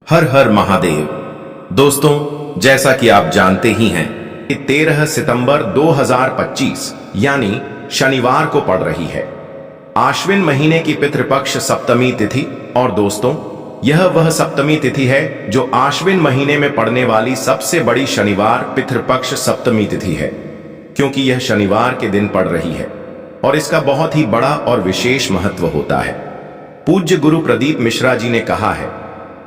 हर हर महादेव। दोस्तों, जैसा कि आप जानते ही हैं कि 13 सितंबर 2025 यानी शनिवार को पड़ रही है आश्विन महीने की पितृपक्ष सप्तमी तिथि। और दोस्तों, यह वह सप्तमी तिथि है जो आश्विन महीने में पड़ने वाली सबसे बड़ी शनिवार पितृपक्ष सप्तमी तिथि है, क्योंकि यह शनिवार के दिन पड़ रही है और इसका बहुत ही बड़ा और विशेष महत्व होता है। पूज्य गुरु प्रदीप मिश्रा जी ने कहा है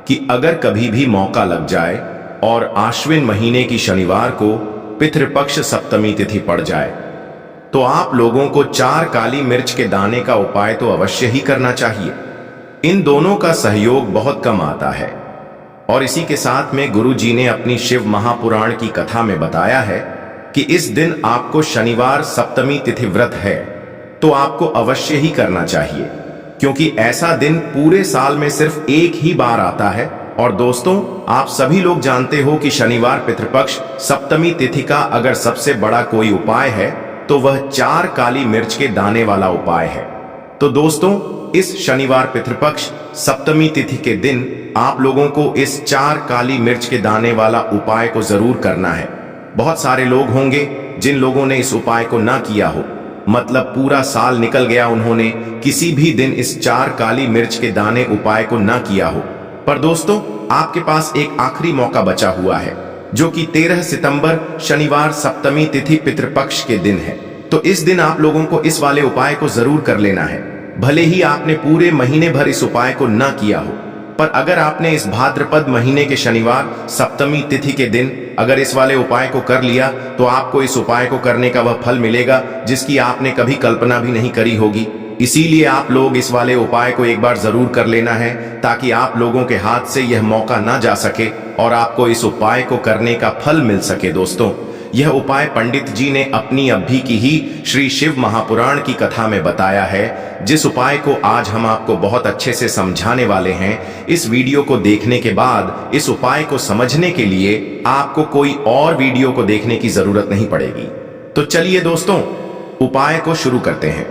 कि अगर कभी भी मौका लग जाए और आश्विन महीने की शनिवार को पितृपक्ष सप्तमी तिथि पड़ जाए तो आप लोगों को 4 काली मिर्च के दाने का उपाय तो अवश्य ही करना चाहिए। इन दोनों का सहयोग बहुत कम आता है और इसी के साथ में गुरु जी ने अपनी शिव महापुराण की कथा में बताया है कि इस दिन आपको शनिवार सप्तमी तिथि व्रत है तो आपको अवश्य ही करना चाहिए, क्योंकि ऐसा दिन पूरे साल में सिर्फ एक ही बार आता है। और दोस्तों, आप सभी लोग जानते हो कि शनिवार पितृपक्ष सप्तमी तिथि का अगर सबसे बड़ा कोई उपाय है तो वह 4 काली मिर्च के दाने वाला उपाय है। तो दोस्तों, इस शनिवार पितृपक्ष सप्तमी तिथि के दिन आप लोगों को इस 4 काली मिर्च के दाने वाला उपाय को जरूर करना है। बहुत सारे लोग होंगे जिन लोगों ने इस उपाय को ना किया हो, मतलब पूरा साल निकल गया, उन्होंने किसी भी दिन इस 4 काली मिर्च के दाने उपाय को ना किया हो। पर दोस्तों, आपके पास एक आखिरी मौका बचा हुआ है, जो कि 13 सितंबर शनिवार सप्तमी तिथि पितृपक्ष के दिन है। तो इस दिन आप लोगों को इस वाले उपाय को जरूर कर लेना है, भले ही आपने पूरे महीने भर इस उपाय को ना किया हो। पर अगर आपने इस भाद्रपद महीने के शनिवार सप्तमी तिथि के दिन अगर इस वाले उपाय को कर लिया तो आपको इस उपाय को करने का वह फल मिलेगा जिसकी आपने कभी कल्पना भी नहीं करी होगी। इसीलिए आप लोग इस वाले उपाय को एक बार जरूर कर लेना है, ताकि आप लोगों के हाथ से यह मौका ना जा सके और आपको इस उपाय को करने का फल मिल सके। दोस्तों, यह उपाय पंडित जी ने अपनी अभी की ही श्री शिव महापुराण की कथा में बताया है, जिस उपाय को आज हम आपको बहुत अच्छे से समझाने वाले हैं। इस वीडियो को देखने के बाद इस उपाय को समझने के लिए आपको कोई और वीडियो को देखने की जरूरत नहीं पड़ेगी। तो चलिए दोस्तों, उपाय को शुरू करते हैं।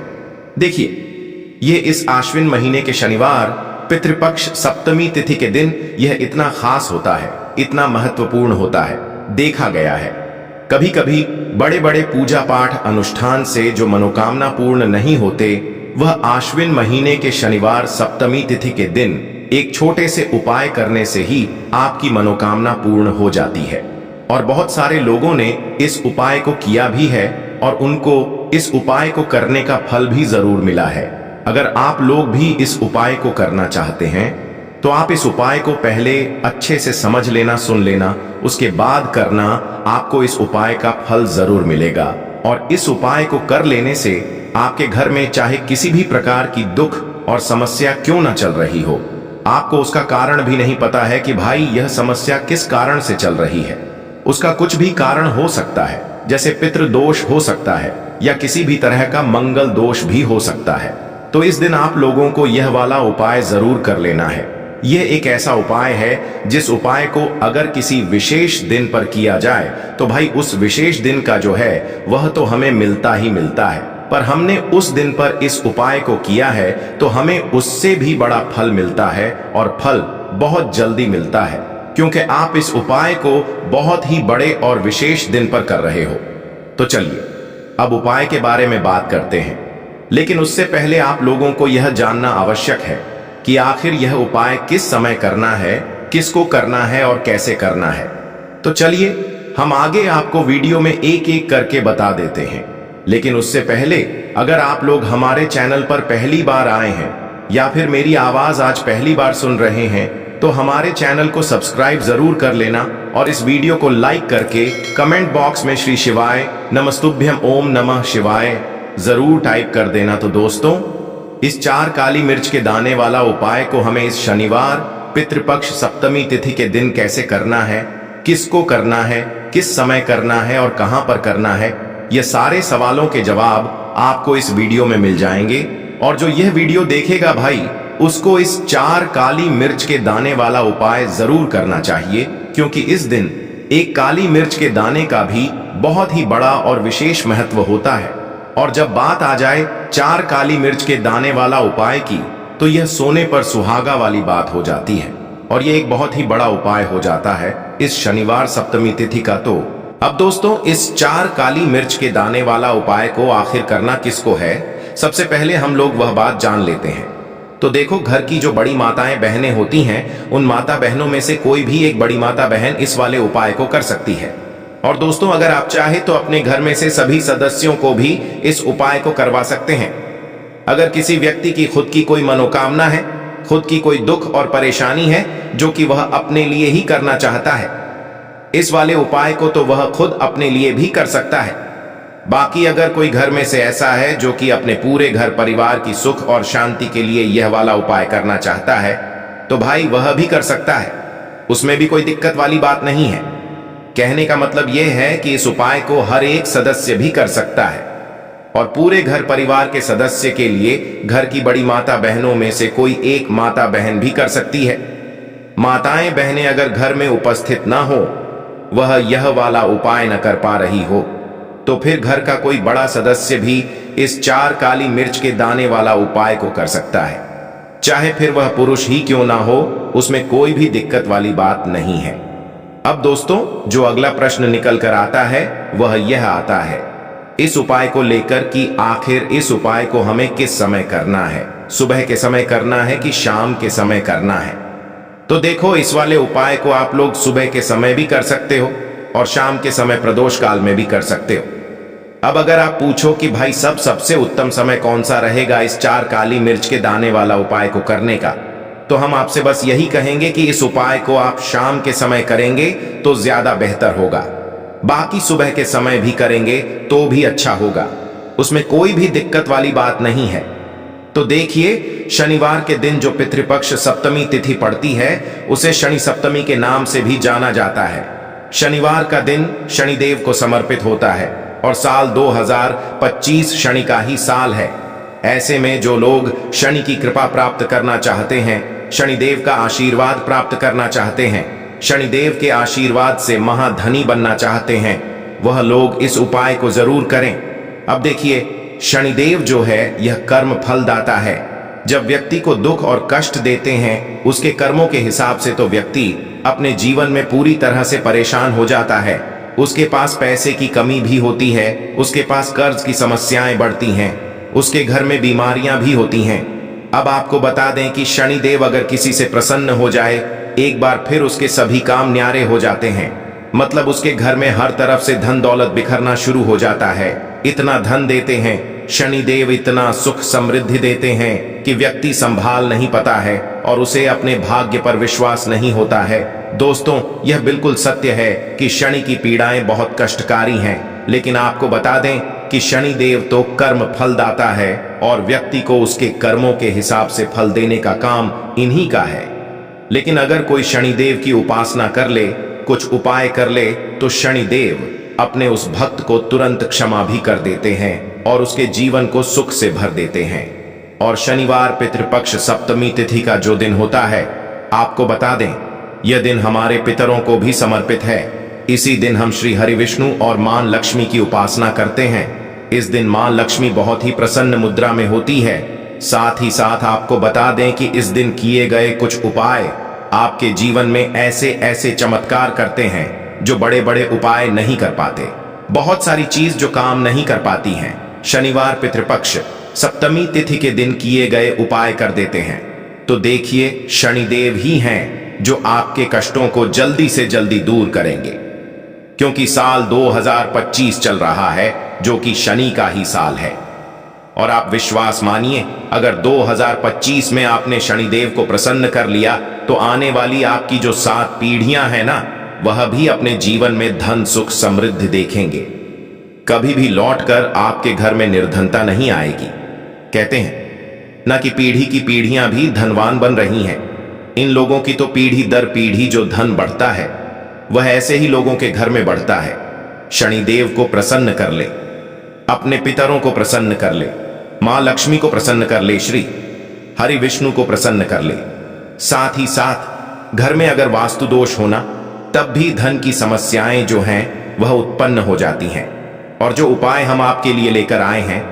देखिए, यह इस आश्विन महीने के शनिवार पितृपक्ष सप्तमी तिथि के दिन यह इतना खास होता है, इतना महत्वपूर्ण होता है। देखा गया है कभी कभी बड़े बड़े पूजा पाठ अनुष्ठान से जो मनोकामना पूर्ण नहीं होते, वह आश्विन महीने के शनिवार सप्तमी तिथि के दिन एक छोटे से उपाय करने से ही आपकी मनोकामना पूर्ण हो जाती है। और बहुत सारे लोगों ने इस उपाय को किया भी है और उनको इस उपाय को करने का फल भी जरूर मिला है। अगर आप लोग भी इस उपाय को करना चाहते हैं तो आप इस उपाय को पहले अच्छे से समझ लेना, सुन लेना, उसके बाद करना। आपको इस उपाय का फल जरूर मिलेगा और इस उपाय को कर लेने से आपके घर में चाहे किसी भी प्रकार की दुख और समस्या क्यों ना चल रही हो, आपको उसका कारण भी नहीं पता है कि भाई यह समस्या किस कारण से चल रही है। उसका कुछ भी कारण हो सकता है, जैसे पितृ दोष हो सकता है या किसी भी तरह का मंगल दोष भी हो सकता है। तो इस दिन आप लोगों को यह वाला उपाय जरूर कर लेना है। यह एक ऐसा उपाय है जिस उपाय को अगर किसी विशेष दिन पर किया जाए तो भाई उस विशेष दिन का जो है वह तो हमें मिलता ही मिलता है। पर हमने उस दिन पर इस उपाय को किया है तो हमें उससे भी बड़ा फल मिलता है और फल बहुत जल्दी मिलता है, क्योंकि आप इस उपाय को बहुत ही बड़े और विशेष दिन पर कर रहे हो। तो चलिए अब उपाय के बारे में बात करते हैं, लेकिन उससे पहले आप लोगों को यह जानना आवश्यक है कि आखिर यह उपाय किस समय करना है, किसको करना है और कैसे करना है। तो चलिए हम आगे आपको वीडियो में एक एक करके बता देते हैं। लेकिन उससे पहले अगर आप लोग हमारे चैनल पर पहली बार आए हैं या फिर मेरी आवाज आज पहली बार सुन रहे हैं तो हमारे चैनल को सब्सक्राइब जरूर कर लेना और इस वीडियो को लाइक करके कमेंट बॉक्स में श्री शिवाय नमस्तुभ्यम ओम नमः शिवाय जरूर टाइप कर देना। तो दोस्तों, इस 4 काली मिर्च के दाने वाला उपाय को हमें इस शनिवार पितृपक्ष सप्तमी तिथि के दिन कैसे करना है, किसको करना है, किस समय करना है और कहां पर करना है, ये सारे सवालों के जवाब आपको इस वीडियो में मिल जाएंगे। और जो यह वीडियो देखेगा भाई, उसको इस 4 काली मिर्च के दाने वाला उपाय जरूर करना चाहिए, क्योंकि इस दिन एक काली मिर्च के दाने का भी बहुत ही बड़ा और विशेष महत्व होता है। और जब बात आ जाए 4 काली मिर्च के दाने वाला उपाय की, तो यह सोने पर सुहागा वाली बात हो जाती है। और ये एक बहुत ही बड़ा उपाय हो जाता है इस शनिवार सप्तमी तिथि का। तो अब दोस्तों, इस 4 काली मिर्च के दाने वाला उपाय को आखिर करना किसको है, सबसे पहले हम लोग वह बात जान लेते हैं। तो देखो, घर की जो बड़ी माताएं बहनें होती हैं, उन माता बहनों में से कोई भी एक बड़ी माता बहन इस वाले उपाय को कर सकती है। और दोस्तों, अगर आप चाहे तो अपने घर में से सभी सदस्यों को भी इस उपाय को करवा सकते हैं। अगर किसी व्यक्ति की खुद की कोई मनोकामना है, खुद की कोई दुख और परेशानी है जो कि वह अपने लिए ही करना चाहता है, इस वाले उपाय को तो वह खुद अपने लिए भी कर सकता है। बाकी अगर कोई घर में से ऐसा है जो कि अपने पूरे घर परिवार की सुख और शांति के लिए यह वाला उपाय करना चाहता है, तो भाई वह भी कर सकता है, उसमें भी कोई दिक्कत वाली बात नहीं है। कहने का मतलब यह है कि इस उपाय को हर एक सदस्य भी कर सकता है और पूरे घर परिवार के सदस्य के लिए घर की बड़ी माता बहनों में से कोई एक माता बहन भी कर सकती है। माताएं बहनें अगर घर में उपस्थित ना हो, वह यह वाला उपाय न कर पा रही हो, तो फिर घर का कोई बड़ा सदस्य भी इस 4 काली मिर्च के दाने वाला उपाय को कर सकता है। चाहे फिर वह पुरुष ही क्यों ना हो, उसमें कोई भी दिक्कत वाली बात नहीं है। अब दोस्तों, जो अगला प्रश्न निकल कर आता है वह यह आता है इस उपाय को लेकर कि आखिर इस उपाय को हमें किस समय करना है, सुबह के समय करना है कि शाम के समय करना है। तो देखो, इस वाले उपाय को आप लोग सुबह के समय भी कर सकते हो और शाम के समय प्रदोष काल में भी कर सकते हो। अब अगर आप पूछो कि भाई सबसे उत्तम समय कौन सा रहेगा इस 4 काली मिर्च के दाने वाला उपाय को करने का, तो हम आपसे बस यही कहेंगे कि इस उपाय को आप शाम के समय करेंगे तो ज्यादा बेहतर होगा। बाकी सुबह के समय भी करेंगे तो भी अच्छा होगा, उसमें कोई भी दिक्कत वाली बात नहीं है। तो देखिए, शनिवार के दिन जो पितृपक्ष सप्तमी तिथि पड़ती है, उसे शनि सप्तमी के नाम से भी जाना जाता है। शनिवार का दिन शनिदेव को समर्पित होता है और साल 2025 शनि का ही साल है। ऐसे में जो लोग शनि की कृपा प्राप्त करना चाहते हैं, शनिदेव का आशीर्वाद प्राप्त करना चाहते हैं, शनिदेव के आशीर्वाद से महाधनी बनना चाहते हैं, वह लोग इस उपाय को जरूर करें। अब देखिए, शनिदेव जो है यह कर्म फलदाता है। जब व्यक्ति को दुख और कष्ट देते हैं, उसके कर्मों के हिसाब से तो व्यक्ति अपने जीवन में पूरी तरह से परेशान हो जाता है। उसके पास पैसे की कमी भी होती है, उसके पास कर्ज की समस्याएं बढ़ती हैं, उसके घर में बीमारियां भी होती हैं। अब आपको बता दें कि शनिदेव अगर किसी से प्रसन्न हो जाए, एक बार फिर उसके सभी काम न्यारे हो जाते हैं। मतलब उसके घर में हर तरफ से धन दौलत बिखरना शुरू हो जाता है। इतना धन देते हैं शनिदेव, इतना सुख समृद्धि देते हैं कि व्यक्ति संभाल नहीं पाता है और उसे अपने भाग्य पर विश्वास नहीं होता है। दोस्तों, यह बिल्कुल सत्य है कि शनि की पीड़ाएं बहुत कष्टकारी हैं, लेकिन आपको बता दें कि शनिदेव तो कर्म फलदाता है और व्यक्ति को उसके कर्मों के हिसाब से फल देने का काम इन्हीं का है। लेकिन अगर कोई शनिदेव की उपासना कर ले, कुछ उपाय कर ले, तो शनिदेव अपने उस भक्त को तुरंत क्षमा भी कर देते हैं और उसके जीवन को सुख से भर देते हैं। और शनिवार पितृपक्ष सप्तमी तिथि का जो दिन होता है, आपको बता दें, यह दिन हमारे पितरों को भी समर्पित है। इसी दिन हम श्री हरि विष्णु और मां लक्ष्मी की उपासना करते हैं। इस दिन मां लक्ष्मी बहुत ही प्रसन्न मुद्रा में होती है। साथ ही साथ आपको बता दें कि इस दिन किए गए कुछ उपाय आपके जीवन में ऐसे ऐसे चमत्कार करते हैं जो बड़े बड़े उपाय नहीं कर पाते। बहुत सारी चीज जो काम नहीं कर पाती हैं, शनिवार पितृपक्ष सप्तमी तिथि के दिन किए गए उपाय कर देते हैं। तो देखिए, शनिदेव ही हैं जो आपके कष्टों को जल्दी से जल्दी दूर करेंगे, क्योंकि साल 2025 चल रहा है जो कि शनि का ही साल है। और आप विश्वास मानिए, अगर 2025 में आपने शनिदेव को प्रसन्न कर लिया, तो आने वाली आपकी जो 7 पीढ़ियां हैं ना, वह भी अपने जीवन में धन सुख समृद्धि देखेंगे। कभी भी लौटकर आपके घर में निर्धनता नहीं आएगी। कहते हैं ना कि पीढ़ी की पीढ़ियां भी धनवान बन रही हैं। इन लोगों की तो पीढ़ी दर पीढ़ी जो धन बढ़ता है, वह ऐसे ही लोगों के घर में बढ़ता है। शनिदेव को प्रसन्न कर ले, अपने पितरों को प्रसन्न कर ले, मां लक्ष्मी को प्रसन्न कर ले, श्री हरि विष्णु को प्रसन्न कर ले। साथ ही साथ घर में अगर वास्तु दोष होना, तब भी धन की समस्याएं जो हैं वह उत्पन्न हो जाती हैं। और जो उपाय हम आपके लिए लेकर आए हैं,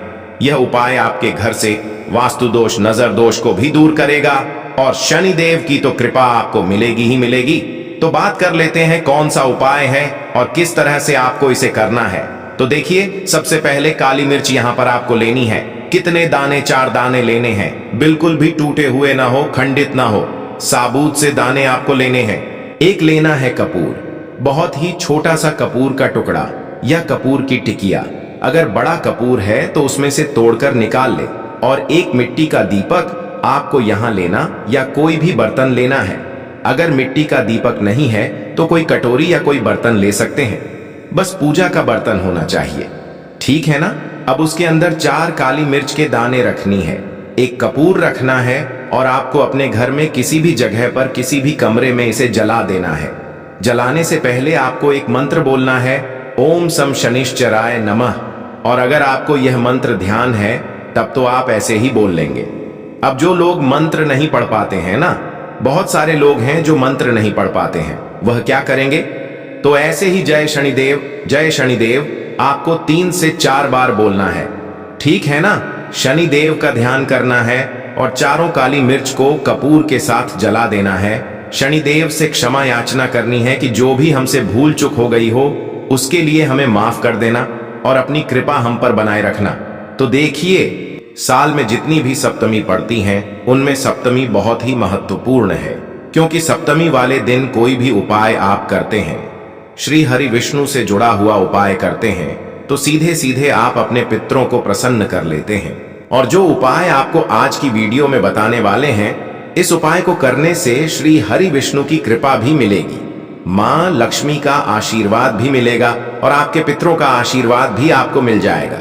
यह उपाय आपके घर से वास्तु दोष, नजर दोष को भी दूर करेगा और शनिदेव की तो कृपा आपको मिलेगी ही मिलेगी। तो बात कर लेते हैं कौन सा उपाय है और किस तरह से आपको इसे करना है। तो देखिए, सबसे पहले काली मिर्च यहां पर आपको लेनी है। कितने दाने? 4 दाने लेने हैं। बिल्कुल भी टूटे हुए ना हो, खंडित ना हो, साबुत से दाने आपको लेने हैं। एक लेना है कपूर, बहुत ही छोटा सा कपूर का टुकड़ा या कपूर की टिकिया। अगर बड़ा कपूर है तो उसमें से तोड़कर निकाल ले। और एक मिट्टी का दीपक आपको यहां लेना या कोई भी बर्तन लेना है। अगर मिट्टी का दीपक नहीं है तो कोई कटोरी या कोई बर्तन ले सकते हैं, बस पूजा का बर्तन होना चाहिए, ठीक है ना। अब उसके अंदर 4 काली मिर्च के दाने रखनी है, एक कपूर रखना है और आपको अपने घर में किसी भी जगह पर किसी भी कमरे में इसे जला देना है। जलाने से पहले आपको एक मंत्र बोलना है, ओम सम शनिश्चराय नमः। और अगर आपको यह मंत्र ध्यान है तब तो आप ऐसे ही बोल लेंगे। अब जो लोग मंत्र नहीं पढ़ पाते हैं ना, बहुत सारे लोग हैं जो मंत्र नहीं पढ़ पाते हैं, वह क्या करेंगे? तो ऐसे ही जय शनिदेव आपको 3 से 4 बार बोलना है, ठीक है ना। शनिदेव का ध्यान करना है और 4 काली मिर्च को कपूर के साथ जला देना है। शनिदेव से क्षमा याचना करनी है कि जो भी हमसे भूल चूक हो गई हो उसके लिए हमें माफ कर देना और अपनी कृपा हम पर बनाए रखना। तो देखिए, साल में जितनी भी सप्तमी पड़ती हैं उनमें सप्तमी बहुत ही महत्वपूर्ण है, क्योंकि सप्तमी वाले दिन कोई भी उपाय आप करते हैं, श्री हरि विष्णु से जुड़ा हुआ उपाय करते हैं, तो सीधे सीधे आप अपने पितरों को प्रसन्न कर लेते हैं। और जो उपाय आपको आज की वीडियो में बताने वाले हैं, इस उपाय को करने से श्री हरि विष्णु की कृपा भी मिलेगी, मां लक्ष्मी का आशीर्वाद भी मिलेगा और आपके पितरों का आशीर्वाद भी आपको मिल जाएगा।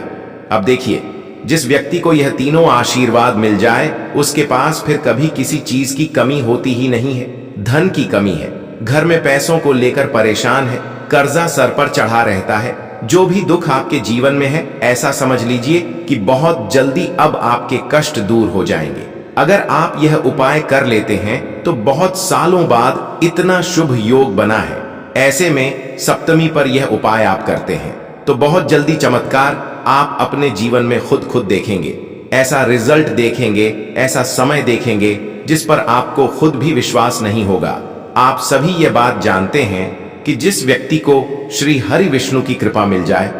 अब देखिए, जिस व्यक्ति को यह तीनों आशीर्वाद मिल जाए उसके पास फिर कभी किसी चीज की कमी होती ही नहीं है। धन की कमी है, घर में पैसों को लेकर परेशान है, कर्जा सर पर चढ़ा रहता है, जो भी दुख आपके जीवन में है, ऐसा समझ लीजिए कि बहुत जल्दी अब आपके कष्ट दूर हो जाएंगे। अगर आप यह उपाय कर लेते हैं तो बहुत सालों बाद इतना शुभ योग बना है। ऐसे में सप्तमी पर यह उपाय आप करते हैं तो बहुत जल्दी चमत्कार आप अपने जीवन में खुद देखेंगे। ऐसा रिजल्ट देखेंगे, ऐसा समय देखेंगे जिस पर आपको खुद भी विश्वास नहीं होगा। आप सभी ये बात जानते हैं कि जिस व्यक्ति को श्री हरि विष्णु की कृपा मिल जाए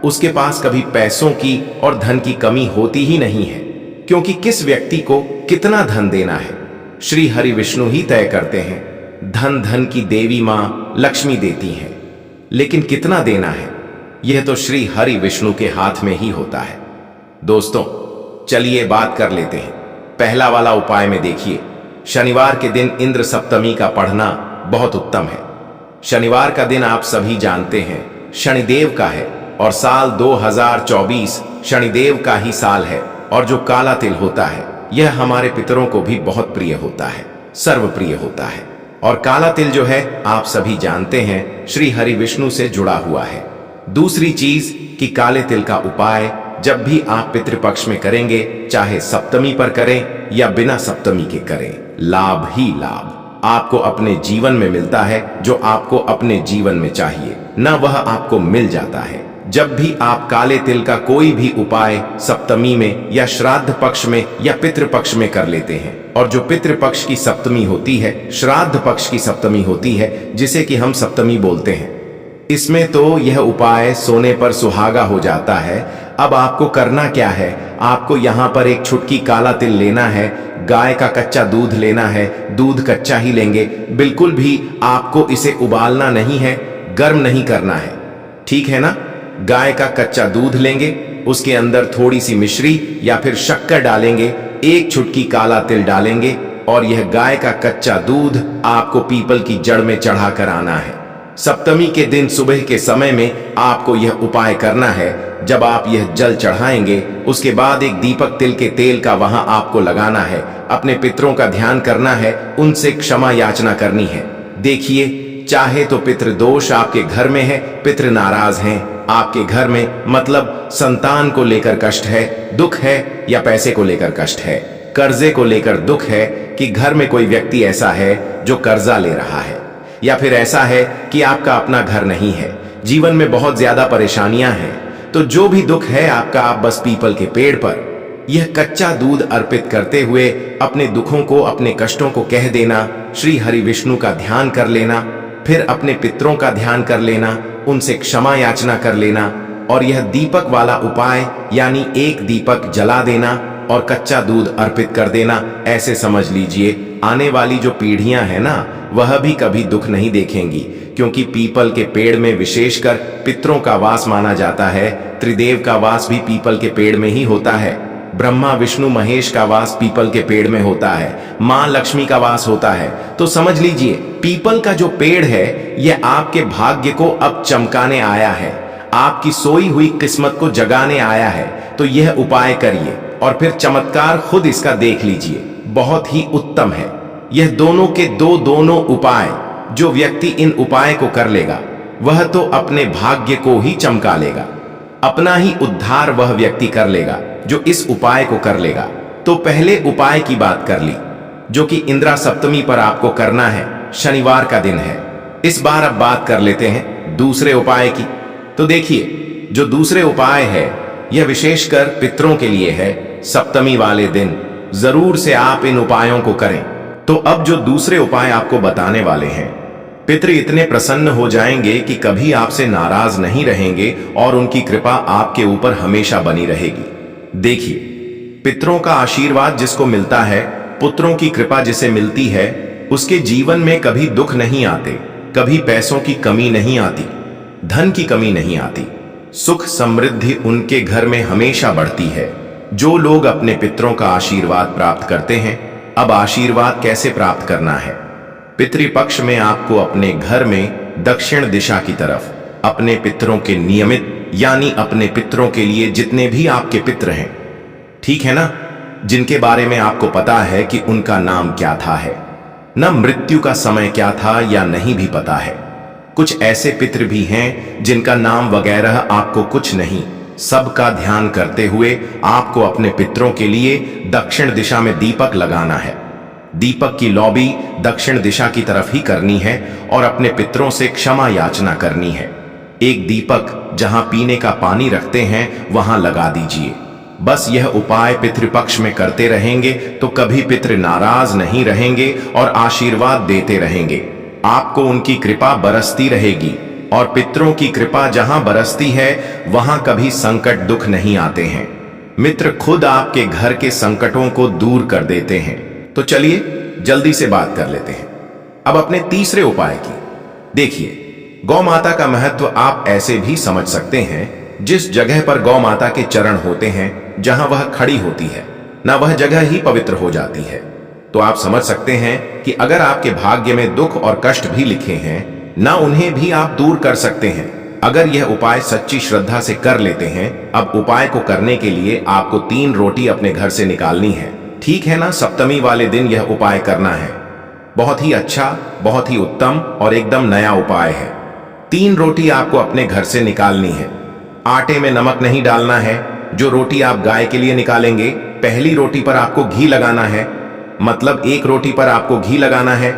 उसके पास कभी पैसों की और धन की कमी होती ही नहीं है, क्योंकि किस व्यक्ति को कितना धन देना है श्री हरि विष्णु ही तय करते हैं। धन की देवी मां लक्ष्मी देती हैं, लेकिन कितना देना है यह तो श्री हरि विष्णु के हाथ में ही होता है। दोस्तों, चलिए बात कर लेते हैं। पहला वाला उपाय में देखिए, शनिवार के दिन इंद्र सप्तमी का पढ़ना बहुत उत्तम है। शनिवार का दिन आप सभी जानते हैं शनिदेव का है और साल 2024 शनिदेव का ही साल है। और जो काला तिल होता है यह हमारे पितरों को भी बहुत प्रिय होता है, सर्वप्रिय होता है। और काला तिल जो है आप सभी जानते हैं श्री हरि विष्णु से जुड़ा हुआ है। दूसरी चीज कि काले तिल का उपाय जब भी आप पितृपक्ष में करेंगे, चाहे सप्तमी पर करें या बिना सप्तमी के करें, लाभ ही लाभ आपको अपने जीवन में मिलता है। जो आपको अपने जीवन में चाहिए न वह आपको मिल जाता है। जब भी आप काले तिल का कोई भी उपाय सप्तमी में या श्राद्ध पक्ष में या पितृपक्ष में कर लेते हैं, और जो पितृपक्ष की सप्तमी होती है, श्राद्ध पक्ष की सप्तमी होती है, जिसे कि हम सप्तमी बोलते हैं, इसमें तो यह उपाय सोने पर सुहागा हो जाता है। अब आपको करना क्या है, आपको यहाँ पर एक छुटकी काला तिल लेना है, गाय का कच्चा दूध लेना है, दूध कच्चा ही लेंगे, बिल्कुल भी आपको इसे उबालना नहीं है, गर्म नहीं करना है, ठीक है ना। गाय का कच्चा दूध लेंगे, उसके अंदर थोड़ी सी मिश्री या फिर शक्कर डालेंगे, एक छुटकी काला तिल डालेंगे और यह गाय का कच्चा दूध आपको पीपल की जड़ में चढ़ा कर आना है। सप्तमी के दिन सुबह के समय में आपको यह उपाय करना है। जब आप यह जल चढ़ाएंगे उसके बाद एक दीपक तिल के तेल का वहां आपको लगाना है, अपने पितरों का ध्यान करना है, उनसे क्षमा याचना करनी है। देखिए, चाहे तो पितृ दोष आपके घर में है, पितृ नाराज हैं आपके घर में, मतलब संतान को लेकर कष्ट है, दुख है, या पैसे को लेकर कष्ट है, कर्जे को लेकर दुख है कि घर में कोई व्यक्ति ऐसा है जो कर्जा ले रहा है, या फिर ऐसा है कि आपका अपना घर नहीं है, जीवन में बहुत ज्यादा परेशानियां हैं, तो जो भी दुख है आपका, आप बस पीपल के पेड़ पर यह कच्चा दूध अर्पित करते हुए अपने दुखों को, अपने कष्टों को कह देना, श्री हरि विष्णु का ध्यान कर लेना, फिर अपने पितरों का ध्यान कर लेना, उनसे क्षमा याचना कर लेना, और यह दीपक वाला उपाय यानी एक दीपक जला देना और कच्चा दूध अर्पित कर देना। ऐसे समझ लीजिए आने वाली जो पीढ़ियां हैं ना, वह भी कभी दुख नहीं देखेंगी, क्योंकि पीपल के पेड़ में विशेषकर पितरों का वास माना जाता है। त्रिदेव का वास भी पीपल के पेड़ में ही होता है। ब्रह्मा विष्णु महेश का वास पीपल के पेड़ में होता है। मां लक्ष्मी का वास होता है। तो समझ लीजिए पीपल का जो पेड़ है यह आपके भाग्य को अब चमकाने आया है, आपकी सोई हुई किस्मत को जगाने आया है। तो यह उपाय करिए और फिर चमत्कार खुद इसका देख लीजिए। बहुत ही उत्तम है। यह दोनों के दोनों उपाय, जो व्यक्ति इन उपाय को कर लेगा वह तो अपने भाग्य को ही चमका लेगा। अपना ही उद्धार वह व्यक्ति कर लेगा जो इस उपाय को कर लेगा। तो पहले उपाय की बात कर ली, जो कि इंद्रा सप्तमी पर आपको करना है, शनिवार का दिन है। इस बार अब बात कर लेते हैं दूसरे उपाय की। तो देखिए जो दूसरे उपाय है यह विशेषकर पितरों के लिए है। सप्तमी वाले दिन जरूर से आप इन उपायों को करें। तो अब जो दूसरे उपाय आपको बताने वाले हैं, पितृ इतने प्रसन्न हो जाएंगे कि कभी आपसे नाराज नहीं रहेंगे और उनकी कृपा आपके ऊपर हमेशा बनी रहेगी। देखिए पितरों का आशीर्वाद जिसको मिलता है, पुत्रों की कृपा जिसे मिलती है, उसके जीवन में कभी दुख नहीं आते, कभी पैसों की कमी नहीं आती, धन की कमी नहीं आती। सुख समृद्धि उनके घर में हमेशा बढ़ती है। जो लोग अपने पितरों का आशीर्वाद प्राप्त करते हैं, अब आशीर्वाद कैसे प्राप्त करना है। पितृपक्ष में आपको अपने घर में दक्षिण दिशा की तरफ अपने पितरों के नियमित यानी अपने पितरों के लिए जितने भी आपके पितर हैं, ठीक है ना, जिनके बारे में आपको पता है कि उनका नाम क्या था है, न मृत्यु का समय क्या था या नहीं भी पता है। कुछ ऐसे पितर भी हैं जिनका नाम वगैरह आपको कुछ नहीं, सबका ध्यान करते हुए आपको अपने पितरों के लिए दक्षिण दिशा में दीपक लगाना है। दीपक की लॉबी दक्षिण दिशा की तरफ ही करनी है और अपने पितरों से क्षमा याचना करनी है। एक दीपक जहां पीने का पानी रखते हैं वहां लगा दीजिए। बस यह उपाय पितृपक्ष में करते रहेंगे तो कभी पितृ नाराज नहीं रहेंगे और आशीर्वाद देते रहेंगे। आपको उनकी कृपा बरसती रहेगी और पितरों की कृपा जहां बरसती है वहां कभी संकट दुख नहीं आते हैं। मित्र खुद आपके घर के संकटों को दूर कर देते हैं। तो चलिए जल्दी से बात कर लेते हैं अब अपने तीसरे उपाय की। देखिए गौ माता का महत्व आप ऐसे भी समझ सकते हैं, जिस जगह पर गौ माता के चरण होते हैं, जहां वह खड़ी होती है ना, वह जगह ही पवित्र हो जाती है। तो आप समझ सकते हैं कि अगर आपके भाग्य में दुख और कष्ट भी लिखे हैं ना, उन्हें भी आप दूर कर सकते हैं अगर यह उपाय सच्ची श्रद्धा से कर लेते हैं। अब उपाय को करने के लिए आपको 3 रोटी अपने घर से निकालनी है, ठीक है ना। सप्तमी वाले दिन यह उपाय करना है। बहुत ही अच्छा, बहुत ही उत्तम और एकदम नया उपाय है। 3 रोटी आपको अपने घर से निकालनी है। आटे में नमक नहीं डालना है। जो रोटी आप गाय के लिए निकालेंगे, पहली रोटी पर आपको घी लगाना है, मतलब 1 रोटी पर आपको घी लगाना है।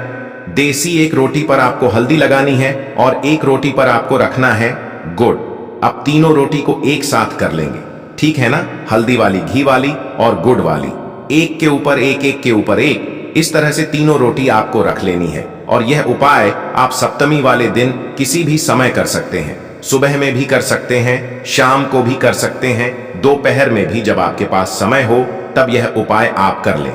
देसी 1 रोटी पर आपको हल्दी लगानी है और 1 रोटी पर आपको रखना है गुड़। अब तीनों रोटी को एक साथ कर लेंगे, ठीक है ना। हल्दी वाली, घी वाली और गुड़ वाली, एक के ऊपर एक, एक के ऊपर एक, इस तरह से तीनों रोटी आपको रख लेनी है। और यह उपाय आप सप्तमी वाले दिन किसी भी समय कर सकते हैं। सुबह में भी कर सकते हैं, शाम को भी कर सकते हैं, दोपहर में भी, जब आपके पास समय हो तब यह उपाय आप कर लें।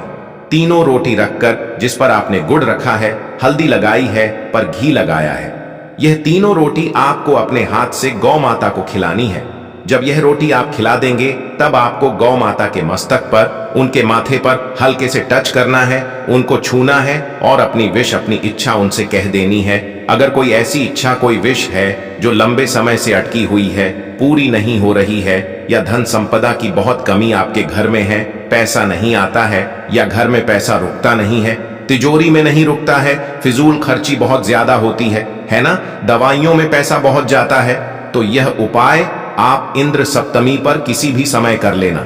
तीनों रोटी रखकर, जिस पर आपने गुड़ रखा है, हल्दी लगाई है, पर घी लगाया है, यह तीनों रोटी आपको अपने हाथ से गौ माता को खिलानी है। जब यह रोटी आप खिला देंगे तब आपको गौ माता के मस्तक पर, उनके माथे पर हल्के से टच करना है, उनको छूना है और अपनी विश, अपनी इच्छा उनसे कह देनी है। अगर कोई ऐसी इच्छा, कोई विश है जो लंबे समय से अटकी हुई है, पूरी नहीं हो रही है, या धन संपदा की बहुत कमी आपके घर में है, पैसा नहीं आता है, या घर में पैसा रुकता नहीं है, तिजोरी में नहीं रुकता है, फिजूल खर्ची बहुत ज्यादा होती है ना, दवाइयों में पैसा बहुत जाता है, तो यह उपाय आप इंद्र सप्तमी पर किसी भी समय कर लेना।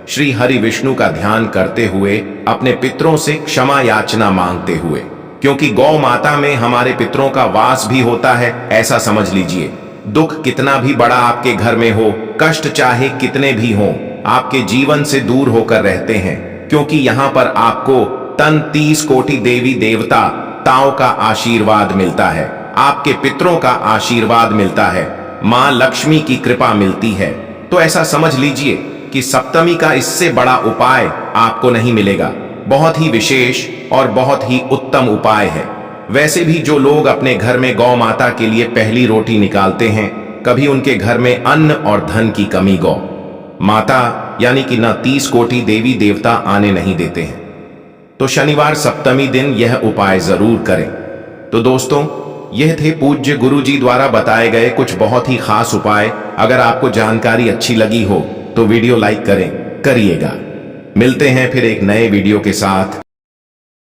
श्री हरि विष्णु का ध्यान करते हुए, अपने पितरों से क्षमा याचना मांगते हुए, क्योंकि गौ माता में हमारे पितरों का वास भी होता है। ऐसा समझ लीजिए, दुख कितना भी बड़ा आपके घर में हो, कष्ट चाहे कितने भी हों, आपके जीवन से दूर होकर रहते हैं, क्योंकि यहाँ पर आपको तन 30 कोटि देवी देवता ताओं का आशीर्वाद मिलता है, आपके पितरों का आशीर्वाद मिलता है, मां लक्ष्मी की कृपा मिलती है। तो ऐसा समझ लीजिए कि सप्तमी का इससे बड़ा उपाय आपको नहीं मिलेगा। बहुत ही विशेष और बहुत ही उत्तम उपाय है। वैसे भी जो लोग अपने घर में गौ माता के लिए पहली रोटी निकालते हैं, कभी उनके घर में अन्न और धन की कमी गौ माता यानी कि न 30 कोटि देवी देवता आने नहीं देते हैं। तो शनिवार सप्तमी दिन यह उपाय जरूर करें। तो दोस्तों, यह थे पूज्य गुरु जी द्वारा बताए गए कुछ बहुत ही खास उपाय। अगर आपको जानकारी अच्छी लगी हो तो वीडियो लाइक करिएगा। मिलते हैं फिर एक नए वीडियो के साथ।